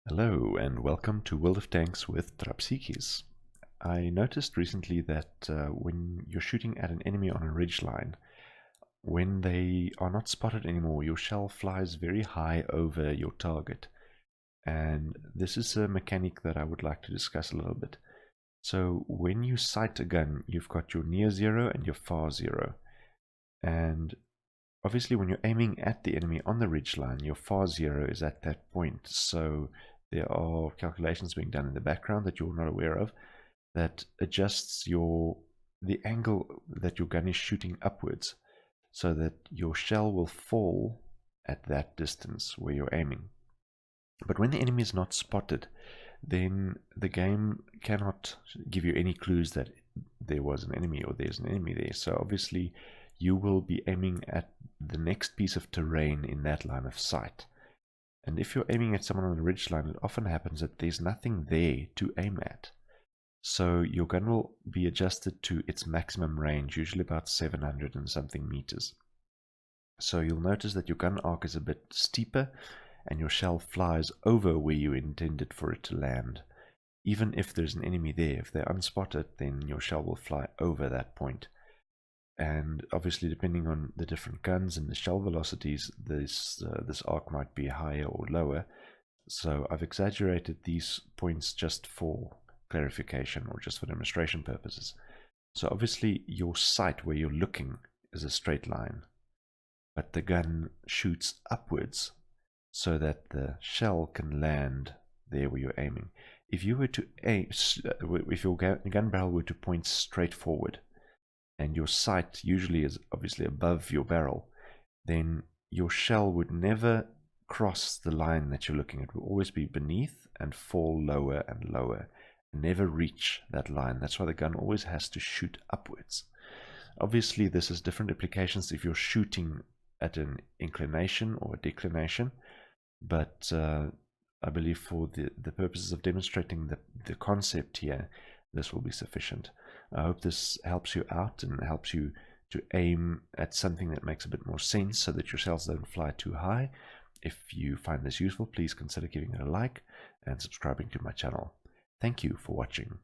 Hello and welcome to World of Tanks with Trapsikis. I noticed recently that when you're shooting at an enemy on a ridgeline, when they are not spotted anymore, your shell flies very high over your target. And this is a mechanic that I would like to discuss a little bit. So when you sight a gun, you've got your near zero and your far zero. And obviously when you're aiming at the enemy on the ridgeline, your far zero is at that point. So there are calculations being done in the background that you're not aware of that adjusts the angle that your gun is shooting upwards so that your shell will fall at that distance where you're aiming. But when the enemy is not spotted, then the game cannot give you any clues that there was an enemy or there's an enemy there. So obviously you will be aiming at the next piece of terrain in that line of sight. And if you're aiming at someone on a ridgeline, it often happens that there's nothing there to aim at. So your gun will be adjusted to its maximum range, usually about 700 and something meters. So you'll notice that your gun arc is a bit steeper and your shell flies over where you intended for it to land. Even if there's an enemy there, if they're unspotted, then your shell will fly over that point. And obviously, depending on the different guns and the shell velocities, this arc might be higher or lower. So I've exaggerated these points just for clarification or just for demonstration purposes. So obviously, your sight where you're looking is a straight line, but the gun shoots upwards so that the shell can land there where you're aiming. If you were to aim, if your gun barrel were to point straight forward, and your sight usually is obviously above your barrel, then your shell would never cross the line that you're looking at. It will always be beneath and fall lower and lower, and never reach that line. That's why the gun always has to shoot upwards. Obviously, this has different implications if you're shooting at an inclination or a declination, but I believe for the purposes of demonstrating the concept here, this will be sufficient. I hope this helps you out and helps you to aim at something that makes a bit more sense so that your shells don't fly too high. If you find this useful, please consider giving it a like and subscribing to my channel. Thank you for watching.